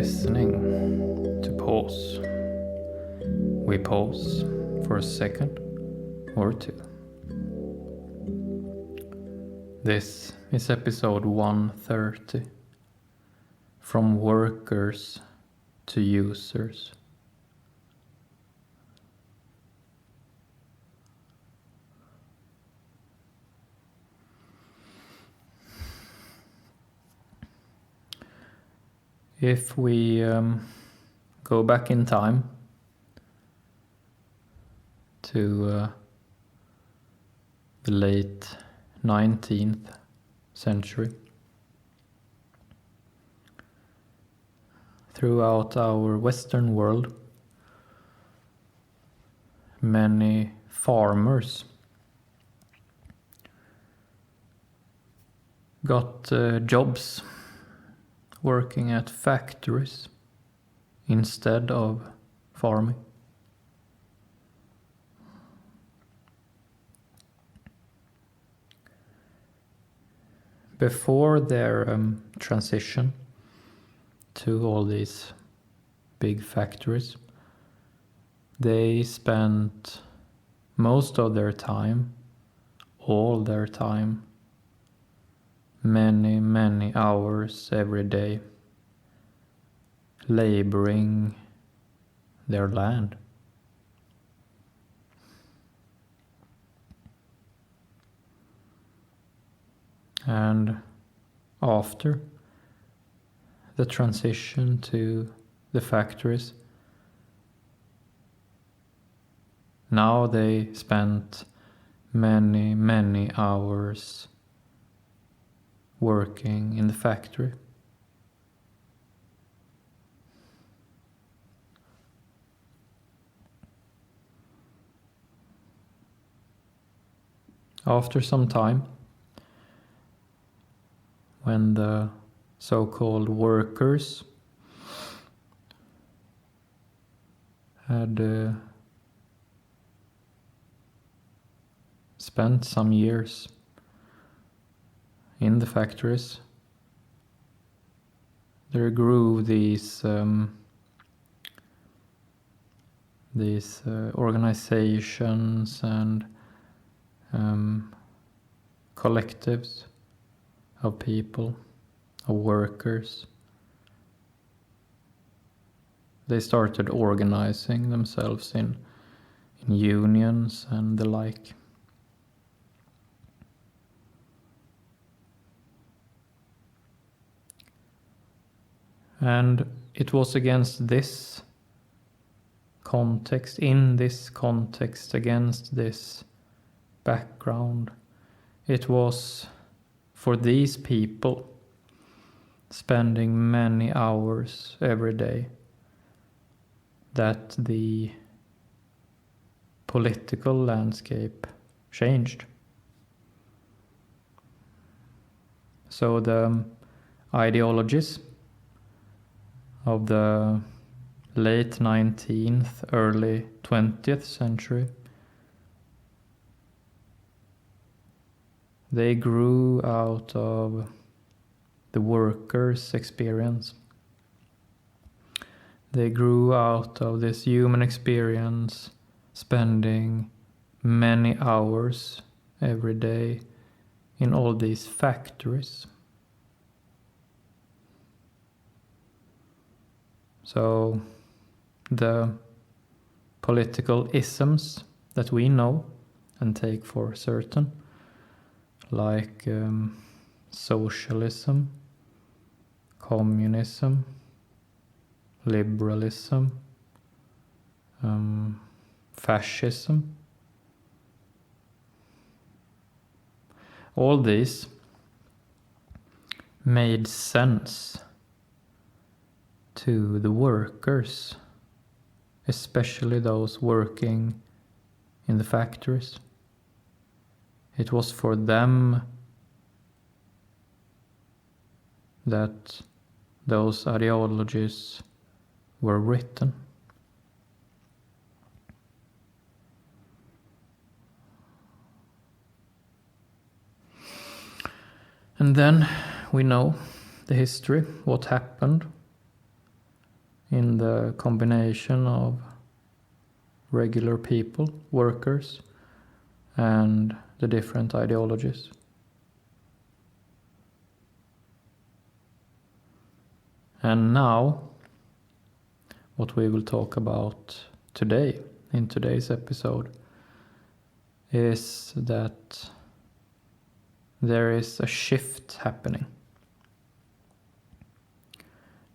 listening to pause. We pause for a second or two. This is episode 130, From Workers to Users. If we go back in time to the late 19th century, throughout our Western world, many farmers got jobs working at factories instead of farming. Before their transition to all these big factories, they spent most of their time, all their time, many hours every day, laboring their land. And after the transition to the factories, now they spent many hours working in the factory. After some time, when the so-called workers had spent some years in the factories, there grew these organizations and collectives of people, of workers. They started organizing themselves in unions and the like. And it was against this context, in this context, against this background, it was for these people spending many hours every day that the political landscape changed. So the ideologies of the late 19th, early 20th century, they grew out of the workers' experience. They grew out of this human experience, spending many hours every day in all these factories. So the political isms that we know and take for certain, like socialism, communism, liberalism, fascism, all these made sense to the workers, especially those working in the factories. It was for them that those ideologies were written. And then we know the history, what happened in the combination of regular people, workers, and the different ideologies. And now, what we will talk about today, in today's episode, is that there is a shift happening.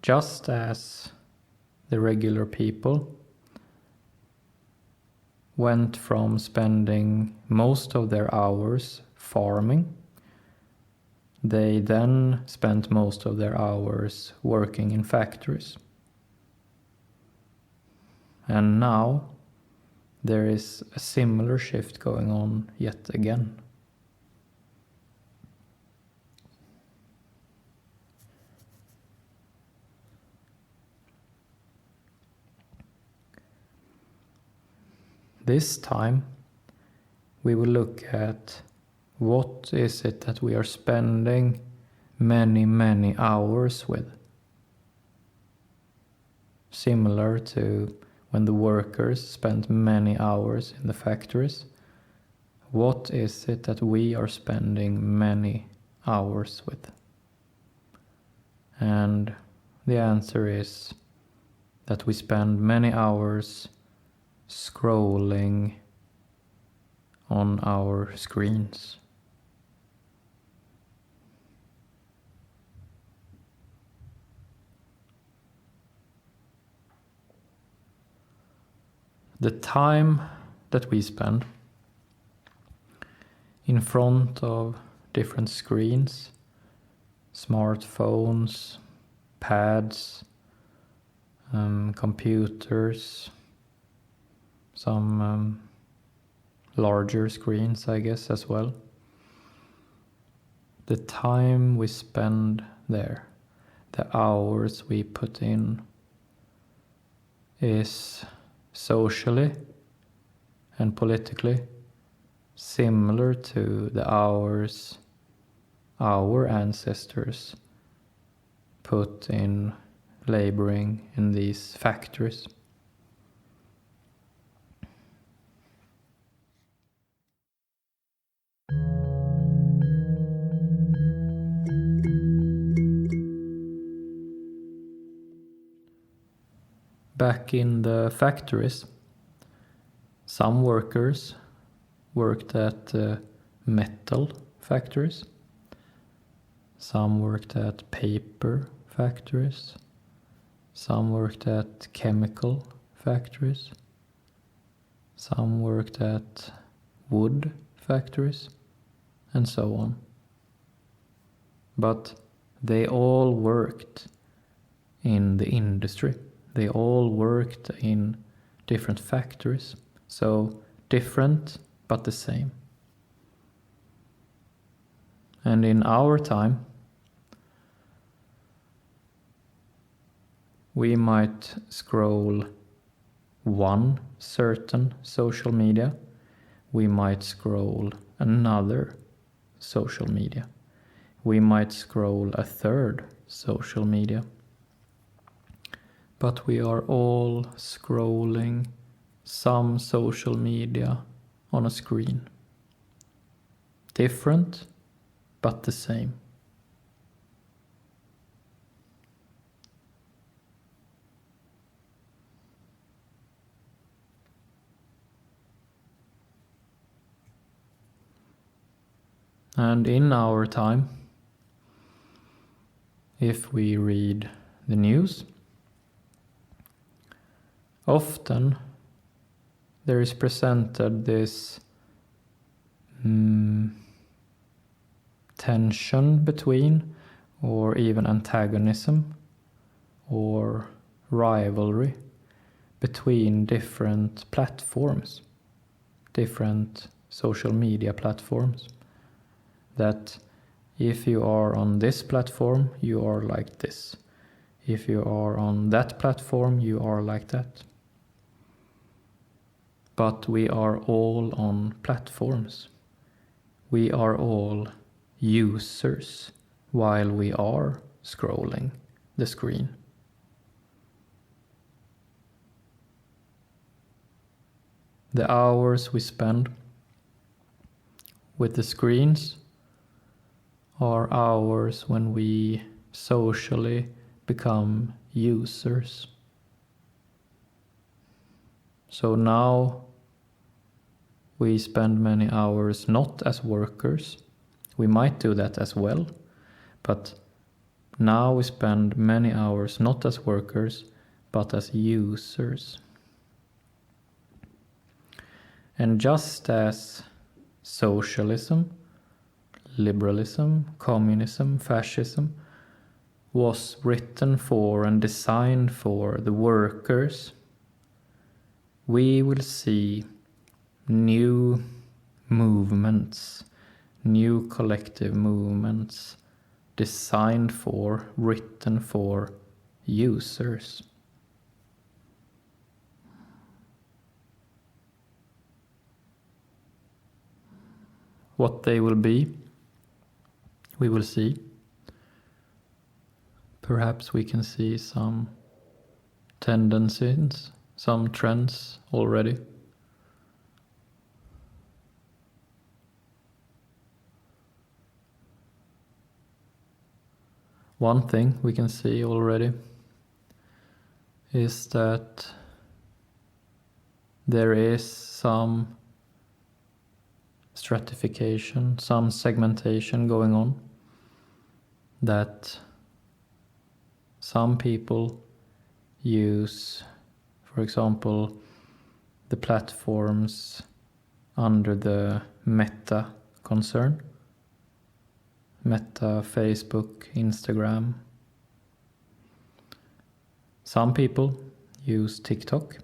Just as the regular people went from spending most of their hours farming, they then spent most of their hours working in factories. And now there is a similar shift going on yet again. This time we will look at what is it that we are spending many hours with. Similar to when the workers spent many hours in the factories, what is it that we are spending many hours with? And the answer is that we spend many hours scrolling on our screens. The time that we spend in front of different screens, smartphones, pads, computers, some larger screens, I guess, as well. The time we spend there, the hours we put in, is socially and politically similar to the hours our ancestors put in laboring in these factories. Back in the factories, some workers worked at metal factories, some worked at paper factories, some worked at chemical factories, some worked at wood factories, and so on. But they all worked in the industry. They all worked in different factories. So different, but the same. And in our time, we might scroll one certain social media. We might scroll another social media. We might scroll a third social media. But we are all scrolling some social media on a screen. Different, but the same. And in our time, if we read the news, often there is presented this tension between, or even antagonism, or rivalry between different platforms, different social media platforms. That if you are on this platform, you are like this. If you are on that platform, you are like that. But we are all on platforms. We are all users while we are scrolling the screen. The hours we spend with the screens are hours when we socially become users. So now we spend many hours not as workers. We might do that as well, but now we spend many hours not as workers, but as users. And just as socialism, liberalism, communism, fascism was written for and designed for the workers, we will see new movements, new collective movements designed for, written for users. What they will be, we will see. Perhaps we can see some tendencies, some trends already. One thing we can see already is that there is some stratification, some segmentation going on, that some people use, for example, the platforms under the Meta concern. Meta, Facebook, Instagram. Some people use TikTok.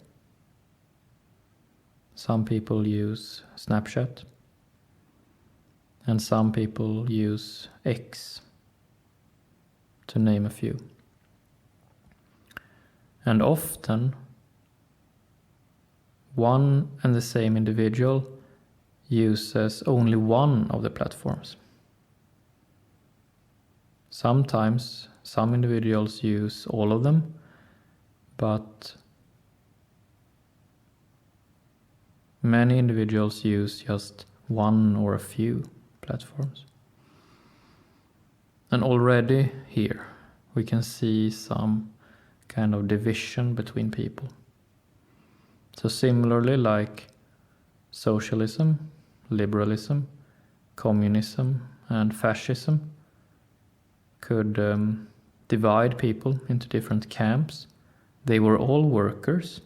Some people use Snapchat. And some people use X, to name a few. And often, one and the same individual uses only one of the platforms. Sometimes some individuals use all of them, but many individuals use just one or a few platforms. And already here we can see some kind of division between people. So similarly, like socialism, liberalism, communism, and fascism could divide people into different camps. They were all workers.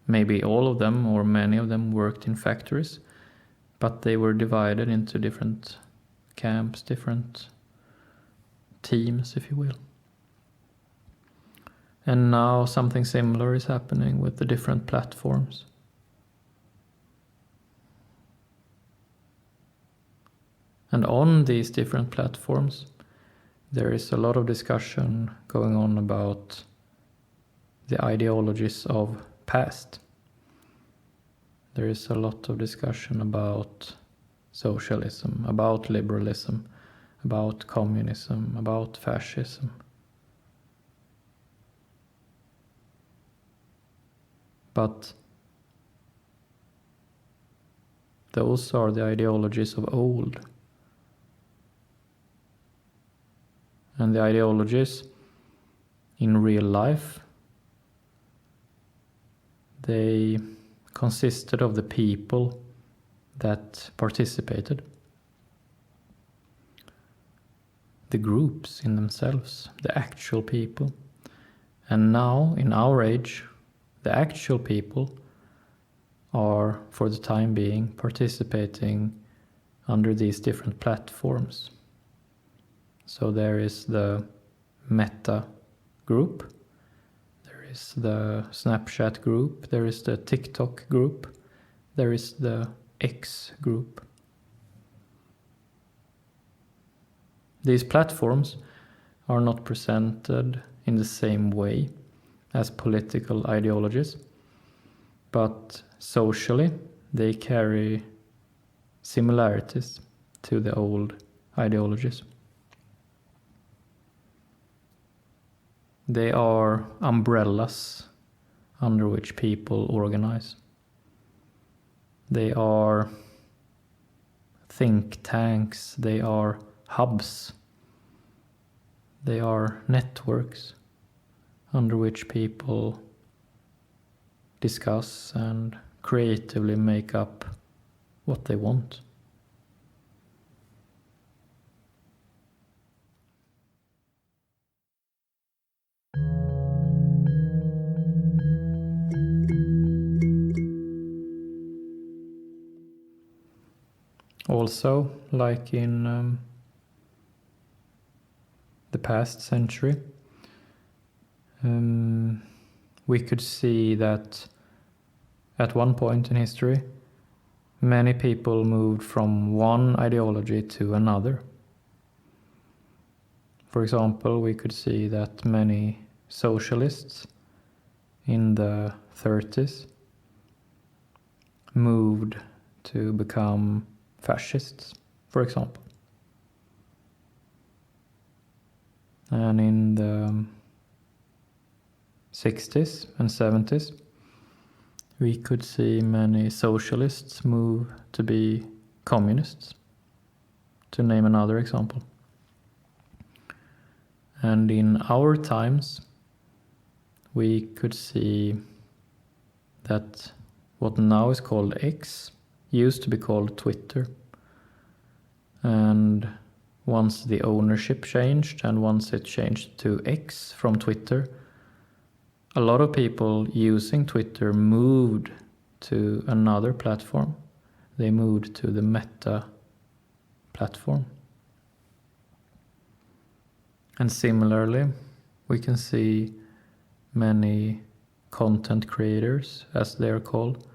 Maybe all of them or many of them worked in factories, but they were divided into different camps, different teams, if you will. And now something similar is happening with the different platforms. And on these different platforms, there is a lot of discussion going on about the ideologies of past. There is a lot of discussion about socialism, about liberalism, about communism, about fascism. But those are the ideologies of old. And the ideologies in real life, they consisted of the people that participated. The groups in themselves, the actual people. And now, in our age, the actual people are, for the time being, participating under these different platforms. So there is the Meta group, there is the Snapchat group, there is the TikTok group, there is the X group. These platforms are not presented in the same way as political ideologies, but socially they carry similarities to the old ideologies. They are umbrellas under which people organize. They are think tanks, they are hubs, they are networks under which people discuss and creatively make up what they want. Also, like in the past century, we could see that at one point in history, many people moved from one ideology to another. For example, we could see that many socialists in the 30s moved to become fascists, for example. And in the 60s and 70s, we could see many socialists move to be communists, to name another example. And in our times, we could see that what now is called X used to be called Twitter. And once the ownership changed and once it changed to X from Twitter, a lot of people using Twitter moved to another platform. They moved to the Meta platform. And similarly, we can see many content creators, as they are called,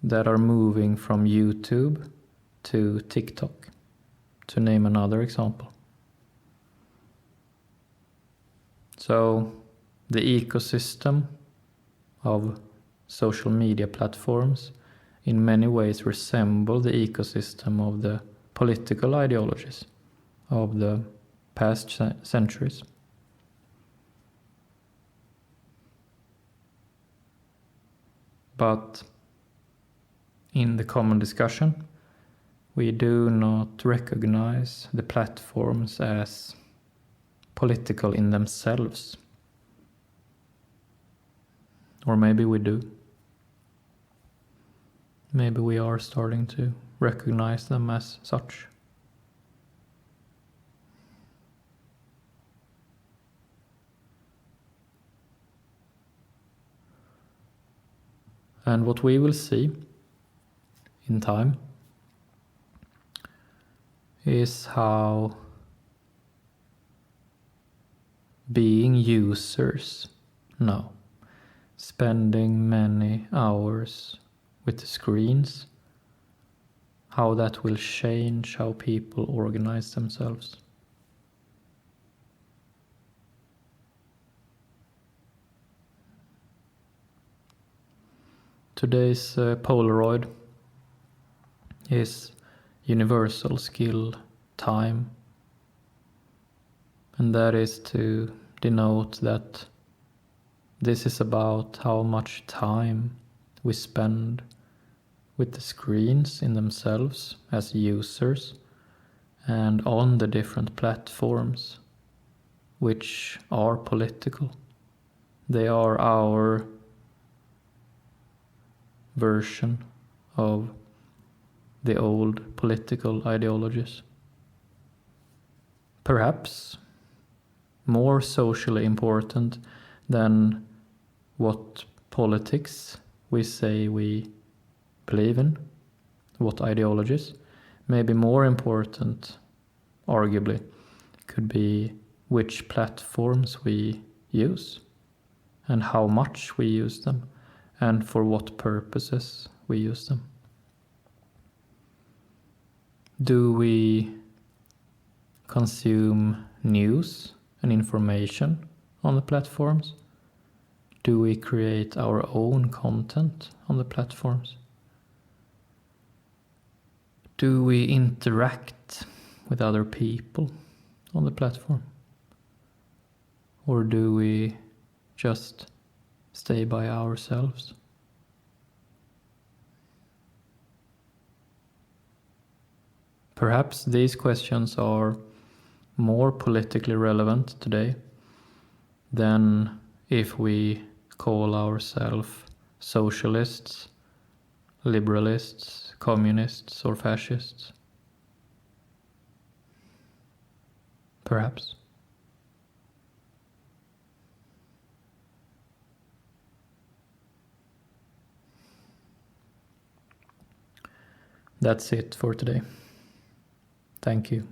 that are moving from YouTube to TikTok, to name another example. So the ecosystem of social media platforms in many ways resemble the ecosystem of the political ideologies of the past centuries. But in the common discussion, we do not recognize the platforms as political in themselves. Or maybe we do. Maybe we are starting to recognize them as such. And what we will see in time is how being users now, spending many hours with the screens, how that will change how people organize themselves. Today's Polaroid is universal skill time, and that is to denote that this is about how much time we spend with the screens in themselves as users and on the different platforms which are political. They are our version of the old political ideologies. Perhaps more socially important than what politics we say we believe in, what ideologies. Maybe more important, arguably, could be which platforms we use and how much we use them and for what purposes we use them. Do we consume news and information on the platforms? Do we create our own content on the platforms? Do we interact with other people on the platform? Or do we just stay by ourselves? Perhaps these questions are more politically relevant today than if we call ourselves socialists, liberalists, communists, or fascists. Perhaps. That's it for today. Thank you.